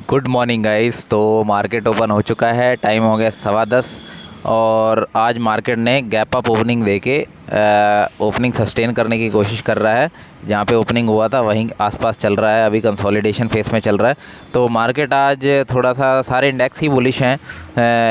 Good morning guys. तो market open हो चुका है, टाइम हो गया 10:15 और आज मार्केट ने गैप अप ओपनिंग देके ओपनिंग सस्टेन करने की कोशिश कर रहा है। जहाँ पे ओपनिंग हुआ था वहीं आसपास चल रहा है, अभी कंसोलिडेशन फेस में चल रहा है। तो मार्केट आज थोड़ा सा सारे इंडेक्स ही बुलिश हैं।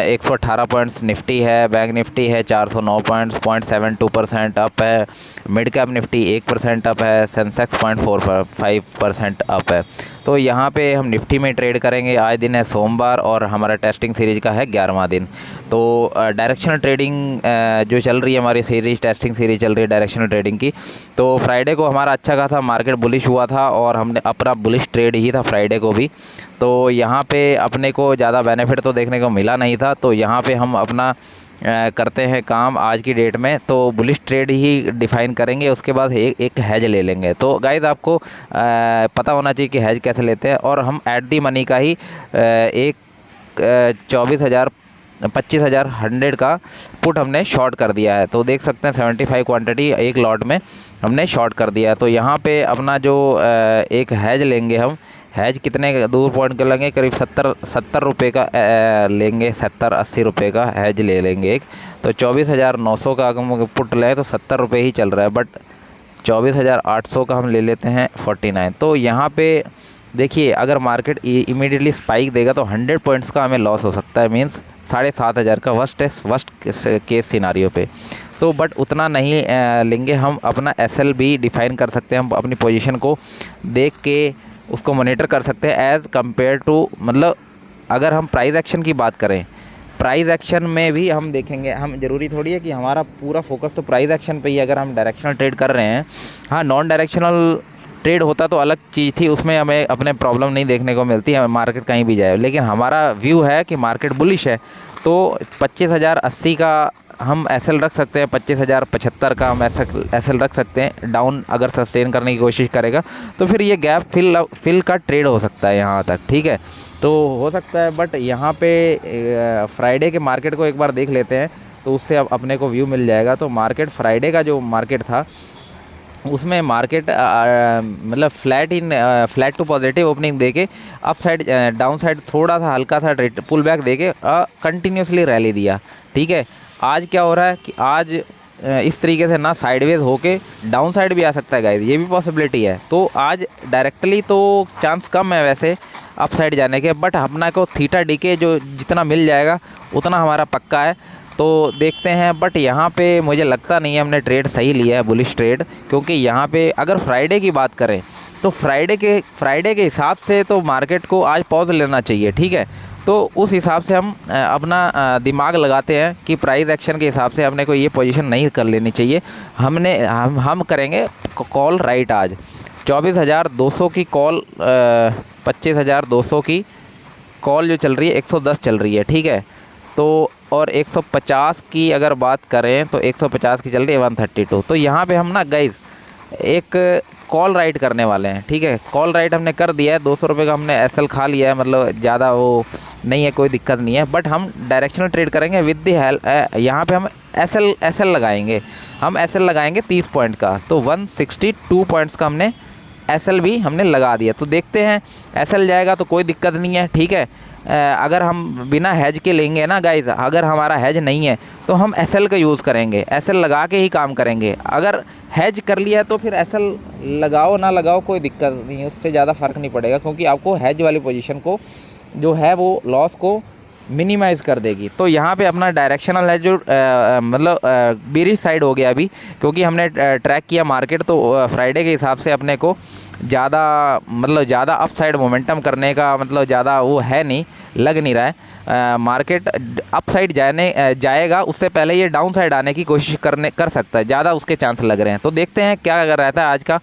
118 पॉइंट्स निफ्टी है, बैंक निफ्टी है 409 पॉइंट्स 0.72% अप है। मिड कैप निफ्टी 1% अप है, सेंसेक्स 0.45% अप है। तो यहाँ पे हम निफ्टी में ट्रेड करेंगे। आज दिन है सोमवार और हमारा टेस्टिंग सीरीज़ का है 11वां दिन। तो डायरेक्शनल ट्रेडिंग जो चल रही है, हमारी सीरीज़ टेस्टिंग सीरीज़ चल रही है डायरेक्शनल ट्रेडिंग की। तो फ्राइडे को हमारा अच्छा खासा मार्केट बुलिश हुआ था और हमने अपना बुलिश ट्रेड ही था फ्राइडे को भी। तो यहाँ पे अपने को ज़्यादा बेनिफिट तो देखने को मिला नहीं था। तो यहाँ पे हम अपना करते हैं काम आज की डेट में। तो बुलिश ट्रेड ही डिफ़ाइन करेंगे, उसके बाद एक हैज ले लेंगे। तो गाइस आपको पता होना चाहिए कि हैज कैसे लेते हैं। और हम एट दी मनी का ही एक 25,000 100 का पुट हमने शॉर्ट कर दिया है। तो देख सकते हैं 75 क्वांटिटी एक लॉट में हमने शॉर्ट कर दिया है। तो यहाँ पे अपना जो एक हैज लेंगे हम, हैज कितने दूर पॉइंट के लेंगे, करीब 70 रुपये का लेंगे, 70-80 रुपये का हैज ले लेंगे एक। तो 24,900 का अगर हम पुट लें तो 70 रुपये ही चल रहा है, बट 24,800 का हम ले लेते हैं 49। तो यहाँ पे देखिए अगर मार्केट इमीडिएटली स्पाइक देगा तो 100 पॉइंट्स का हमें लॉस हो सकता है, मींस 7,500 का वर्स्ट केस सिनारियो पे। तो बट उतना नहीं लेंगे हम। अपना एसएल भी डिफ़ाइन कर सकते हैं, हम अपनी पोजीशन को देख के उसको मॉनिटर कर सकते हैं एज़ कंपेयर टू, मतलब अगर हम प्राइस एक्शन की बात करें, प्राइस एक्शन में भी हम देखेंगे। हम ज़रूरी थोड़ी है कि हमारा पूरा फोकस तो प्राइस एक्शन पे ही, अगर हम डायरेक्शनल ट्रेड कर रहे हैं। हाँ, नॉन डायरेक्शनल ट्रेड होता तो अलग चीज़ थी, उसमें हमें अपने प्रॉब्लम नहीं देखने को मिलती है, मार्केट कहीं भी जाए। लेकिन हमारा व्यू है कि मार्केट बुलिश है, तो 25,080 का हम एसएल रख सकते हैं, 25,075 का हम एसएल रख सकते हैं। डाउन अगर सस्टेन करने की कोशिश करेगा तो फिर ये गैप फिल का ट्रेड हो सकता है यहाँ तक, ठीक है। तो हो सकता है, बट यहाँ पे फ्राइडे के मार्केट को एक बार देख लेते हैं तो उससे अब अपने को व्यू मिल जाएगा। तो मार्केट फ्राइडे का जो मार्केट था उसमें मार्केट मतलब फ्लैट टू पॉजिटिव ओपनिंग देके अप साइड डाउन साइड थोड़ा सा हल्का सा पुल बैक देके कंटिन्यूसली रैली दिया, ठीक है। आज क्या हो रहा है कि आज इस तरीके से ना साइडवेज होके डाउन साइड भी आ सकता है गाइस, ये भी पॉसिबिलिटी है। तो आज डायरेक्टली तो चांस कम है वैसे अप साइड जाने के, बट अपना को थीटा डी के जो जितना मिल जाएगा उतना हमारा पक्का है। तो देखते हैं, बट यहाँ पे मुझे लगता नहीं है हमने ट्रेड सही लिया है, बुलिश ट्रेड। क्योंकि यहाँ पे अगर फ्राइडे की बात करें तो फ्राइडे के हिसाब से तो मार्केट को आज पॉज लेना चाहिए, ठीक है। तो उस हिसाब से हम अपना दिमाग लगाते हैं कि प्राइस एक्शन के हिसाब से हमने को ये पोजीशन नहीं कर लेनी चाहिए। हम करेंगे कॉल राइट आज 24,200 की कॉल, 25,200 की कॉल जो चल रही है 110 चल रही है, ठीक है। तो और 150 की अगर बात करें तो 150 की चल रही है 132। तो यहाँ पे हम ना गाइज एक कॉल राइट करने वाले हैं, ठीक है। कॉल राइट हमने कर दिया है, 200 रुपये का हमने एसएल खा लिया है, मतलब ज़्यादा वो नहीं है, कोई दिक्कत नहीं है। बट हम डायरेक्शनल ट्रेड करेंगे विद दी हेल्प। यहाँ पे हम एसएल लगाएंगे, हम एसएल लगाएंगे 30 पॉइंट का। तो 162 पॉइंट्स का हमने एसएल भी हमने लगा दिया। तो देखते हैं एसएल जाएगा तो कोई दिक्कत नहीं है, ठीक है। अगर हम बिना हैज के लेंगे ना गाइज, अगर हमारा हैज नहीं है तो हम एसएल का यूज़ करेंगे, एसएल लगा के ही काम करेंगे। अगर हैज कर लिया तो फिर एसएल लगाओ ना लगाओ कोई दिक्कत नहीं है, उससे ज़्यादा फ़र्क नहीं पड़ेगा, क्योंकि आपको हैज वाली पोजीशन को जो है वो लॉस को मिनिमाइज़ कर देगी। तो यहाँ पे अपना डायरेक्शनल है जो मतलब बीरिश साइड हो गया अभी, क्योंकि हमने ट्रैक किया मार्केट। तो फ्राइडे के हिसाब से अपने को ज़्यादा अप साइड मोमेंटम करने का मतलब ज़्यादा वो है नहीं, लग नहीं रहा है। मार्केट अप साइड जाएगा उससे पहले ये डाउन साइड आने की कोशिश कर सकता है, ज़्यादा उसके चांस लग रहे हैं। तो देखते हैं क्या अगर रहता है आज का,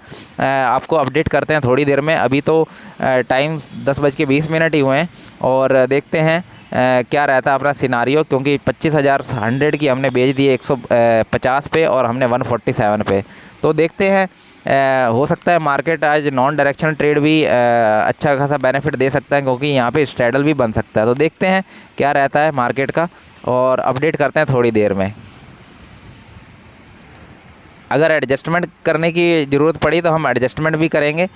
आपको अपडेट करते हैं थोड़ी देर में। अभी तो टाइम 10:20 ही हुए हैं और देखते हैं क्या रहता है अपना सिनारियो। क्योंकि 25,100 की हमने बेच दी 150 पे और हमने 147 पे। तो देखते हैं, हो सकता है मार्केट आज नॉन डायरेक्शनल ट्रेड भी अच्छा खासा बेनिफिट दे सकता है, क्योंकि यहाँ पे स्ट्रैडल भी बन सकता है। तो देखते हैं क्या रहता है मार्केट का और अपडेट करते हैं थोड़ी देर में। अगर एडजस्टमेंट करने की ज़रूरत पड़ी तो हम एडजस्टमेंट भी करेंगे।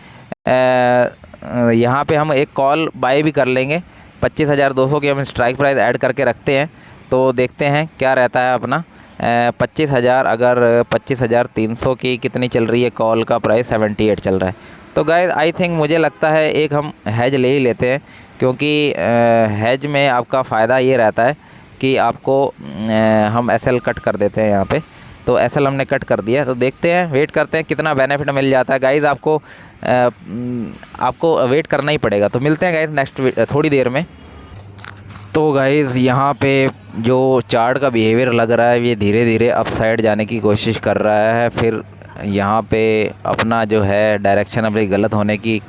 यहाँ पे हम एक कॉल बाय भी कर लेंगे। 25,200 की हम स्ट्राइक प्राइस ऐड करके रखते हैं, तो देखते हैं क्या रहता है अपना। 25,000, अगर 25,300 की कितनी चल रही है कॉल का प्राइस, 78 चल रहा है। तो गाइस आई थिंक मुझे लगता है एक हम हैज ले ही लेते हैं, क्योंकि हैज में आपका फ़ायदा ये रहता है कि आपको हम एसएल कट कर देते हैं यहाँ पे। तो एसएल हमने कट कर दिया, तो देखते हैं, वेट करते हैं कितना बेनिफिट मिल जाता है। गाइज़ आपको वेट करना ही पड़ेगा। तो मिलते हैं गाइज़ नेक्स्ट थोड़ी देर में। तो गाइज़ यहाँ पे जो चार्ट का बिहेवियर लग रहा है, ये धीरे धीरे अप साइड जाने की कोशिश कर रहा है। फिर यहाँ पे अपना जो है डायरेक्शन अपनी गलत होने की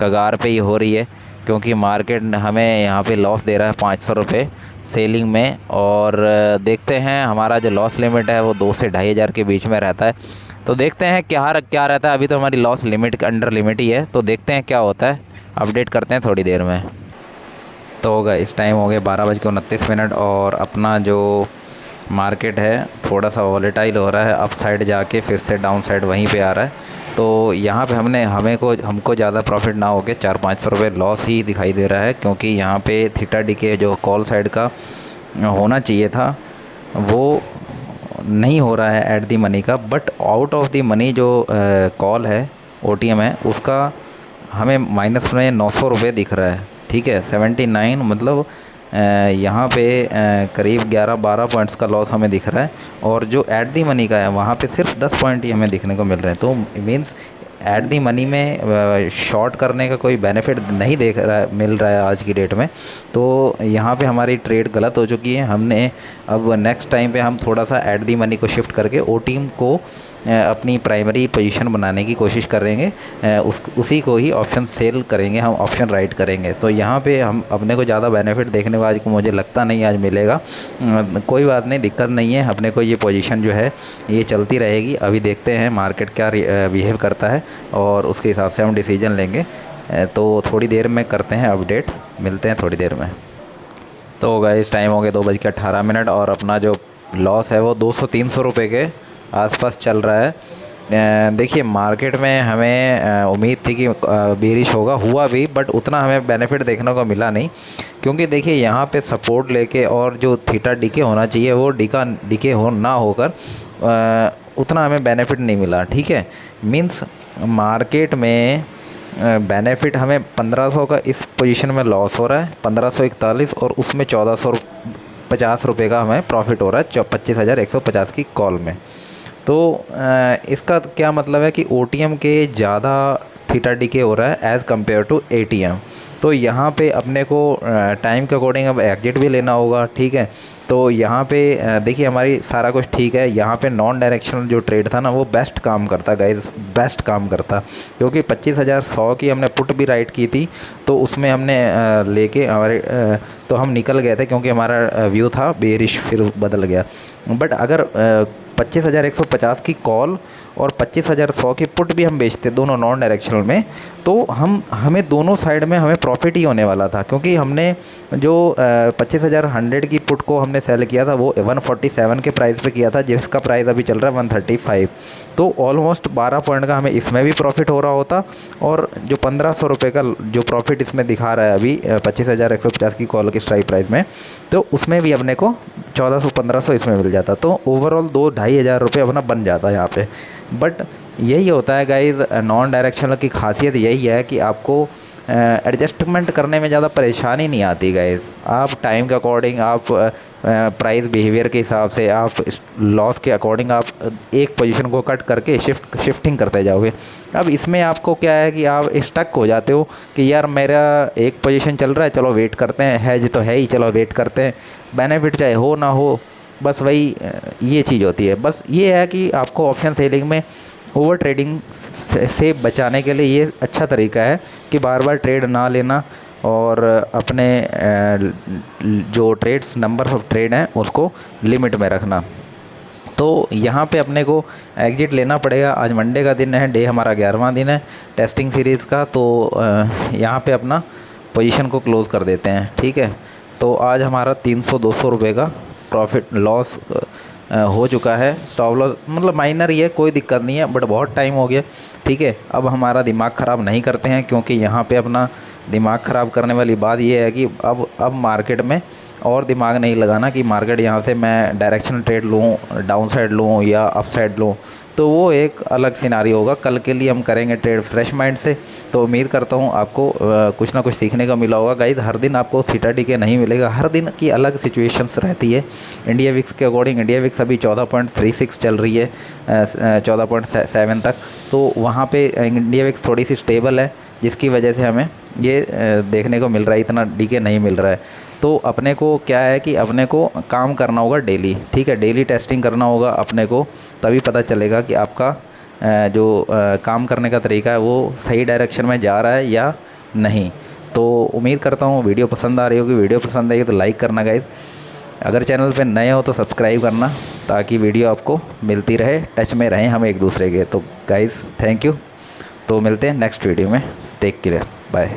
कगार पे ही हो रही है, क्योंकि मार्केट हमें यहाँ पे लॉस दे रहा है 500 रुपये सेलिंग में। और देखते हैं, हमारा जो लॉस लिमिट है वो 2 से 2,500 के बीच में रहता है। तो देखते हैं क्या रहता है। अभी तो हमारी लॉस लिमिट के अंडर लिमिट ही है, तो देखते हैं क्या होता है, अपडेट करते हैं थोड़ी देर में। तो होगा इस टाइम हो गए 12:29 और अपना जो मार्केट है थोड़ा सा वॉलेटाइल हो रहा है, अप साइड जाके फिर से डाउन साइड वहीं पे आ रहा है। तो यहाँ पे हमको ज़्यादा प्रॉफिट ना हो के 400-500 रुपये लॉस ही दिखाई दे रहा है, क्योंकि यहाँ पे थीटा डी के जो कॉल साइड का होना चाहिए था वो नहीं हो रहा है एट दी मनी का। But out of the money जो कॉल है, OTM है, उसका हमें माइनस में 900 रुपये दिख रहा है। ठीक है, 79 मतलब यहाँ पे करीब 11-12 पॉइंट्स का लॉस हमें दिख रहा है। और जो एट दी मनी का है वहाँ पे सिर्फ 10 पॉइंट ही हमें दिखने को मिल रहे हैं। तो मीन्स एट दी मनी में शॉर्ट करने का कोई बेनिफिट नहीं मिल रहा है आज की डेट में। तो यहाँ पे हमारी ट्रेड गलत हो चुकी है। हमने अब नेक्स्ट टाइम पे हम थोड़ा सा एट दी मनी को शिफ्ट करके OTM को अपनी प्राइमरी पोजीशन बनाने की कोशिश करेंगे। उसी को ही ऑप्शन सेल करेंगे, हम ऑप्शन राइट करेंगे। तो यहाँ पे हम अपने को ज़्यादा बेनिफिट देखने को आज को मुझे लगता नहीं आज मिलेगा। कोई बात नहीं, दिक्कत नहीं है, अपने को ये पोजीशन जो है ये चलती रहेगी। अभी देखते हैं मार्केट क्या बिहेव करता है और उसके हिसाब से हम डिसीजन लेंगे। तो थोड़ी देर में करते हैं अपडेट, मिलते हैं थोड़ी देर में। तो गाइस टाइम हो गया 2:18 और अपना जो लॉस है वो 200-300 रुपये के आसपास चल रहा है। देखिए मार्केट में हमें उम्मीद थी कि बेरिश हुआ भी, बट उतना हमें बेनिफिट देखने को मिला नहीं। क्योंकि देखिए यहाँ पे सपोर्ट लेके और जो थीटा डीके होना चाहिए वो डीके ना होकर उतना हमें बेनिफिट नहीं मिला। ठीक है, मीन्स मार्केट में बेनिफिट हमें 1500 का इस पोजीशन में लॉस हो रहा है, 1541, और उसमें 1450 रुपये का हमें प्रॉफिट हो रहा है 25,150 की कॉल में। तो इसका क्या मतलब है कि OTM के ज़्यादा थीटा डीके हो रहा है एज़ कम्पेयर टू ATM। तो यहाँ पे अपने को टाइम के अकॉर्डिंग अब एग्जिट भी लेना होगा। ठीक है, तो यहाँ पे देखिए हमारी सारा कुछ ठीक है। यहाँ पे नॉन डायरेक्शनल जो ट्रेड था ना वो बेस्ट काम करता गाइस, बेस्ट काम करता, क्योंकि 25,100 की हमने पुट भी राइट की थी। तो उसमें हमने लेके हमारे तो हम निकल गए थे, क्योंकि हमारा व्यू था बेरिश, फिर बदल गया। बट अगर 25,150 की कॉल और 25,100 की पुट भी हम बेचते दोनों नॉन डायरेक्शनल में, तो हमें दोनों साइड में हमें प्रॉफिट ही होने वाला था। क्योंकि हमने जो 25,100 की पुट को हमने सेल किया था वो 147 के प्राइस पे किया था, जिसका प्राइस अभी चल रहा है 135। तो ऑलमोस्ट 12 पॉइंट का हमें इसमें भी प्रॉफिट हो रहा होता, और जो 1,500 रुपये का जो प्रॉफिट इसमें दिखा रहा है अभी 25,150 की कॉल की स्ट्राइक प्राइस में, तो उसमें भी अपने को 1,400-1,500 इसमें मिल जाता। तो ओवरऑल 2-2,500 रुपये अपना बन जाता है यहाँ पे। बट यही होता है गाइज़, नॉन डायरेक्शनल की खासियत यही है कि आपको एडजस्टमेंट करने में ज़्यादा परेशानी नहीं आती गाइज़। आप टाइम के अकॉर्डिंग, आप प्राइस बिहेवियर के हिसाब से, आप लॉस के अकॉर्डिंग आप एक पोजीशन को कट करके शिफ्टिंग करते जाओगे। अब इसमें आपको क्या है कि आप स्टक हो जाते हो कि यार मेरा एक पोजीशन चल रहा है, चलो वेट करते हैं, हैज तो है ही, चलो वेट करते हैं, बेनिफिट चाहे हो ना हो, बस वही ये चीज़ होती है। बस ये है कि आपको ऑप्शन सेलिंग में ओवर ट्रेडिंग से बचाने के लिए ये अच्छा तरीका है कि बार बार ट्रेड ना लेना, और अपने जो ट्रेड्स नंबर ऑफ ट्रेड हैं उसको लिमिट में रखना। तो यहाँ पे अपने को एग्जिट लेना पड़ेगा। आज मंडे का दिन है, डे हमारा 11वां दिन है टेस्टिंग सीरीज़ का। तो यहाँ पे अपना पोजीशन को क्लोज़ कर देते हैं। ठीक है, तो आज हमारा 300-200 रुपये का प्रॉफिट लॉस हो चुका है। स्टॉप लॉस मतलब माइनर ही है, कोई दिक्कत नहीं है, बट बहुत टाइम हो गया। ठीक है, अब हमारा दिमाग ख़राब नहीं करते हैं, क्योंकि यहाँ पे अपना दिमाग ख़राब करने वाली बात ये है कि अब मार्केट में और दिमाग नहीं लगाना कि मार्केट यहाँ से मैं डायरेक्शनल ट्रेड लूँ, डाउन साइड लूँ या अप साइड लूँ, तो वो एक अलग सिनारियो होगा। कल के लिए हम करेंगे ट्रेड फ्रेश माइंड से। तो उम्मीद करता हूँ आपको कुछ ना कुछ सीखने को मिला होगा। गाइस, हर दिन आपको थीटा डीके नहीं मिलेगा, हर दिन की अलग सिचुएशंस रहती है। इंडिया विक्स के अकॉर्डिंग इंडिया विक्स अभी 14.36 चल रही है 14.7 तक, तो वहाँ पे इंडिया विक्स थोड़ी सी स्टेबल है, जिसकी वजह से हमें ये देखने को मिल रहा है, इतना डीके नहीं मिल रहा है। तो अपने को क्या है कि अपने को काम करना होगा डेली। ठीक है, डेली टेस्टिंग करना होगा अपने को, तभी पता चलेगा कि आपका जो काम करने का तरीका है वो सही डायरेक्शन में जा रहा है या नहीं। तो उम्मीद करता हूँ वीडियो पसंद आ रही होगी। वीडियो पसंद आई तो लाइक करना गाइस, अगर चैनल पे नए हो तो सब्सक्राइब करना, ताकि वीडियो आपको मिलती रहे, टच में रहें हम एक दूसरे के। तो गाइस थैंक यू, तो मिलते हैं नेक्स्ट वीडियो में। Take care, bye.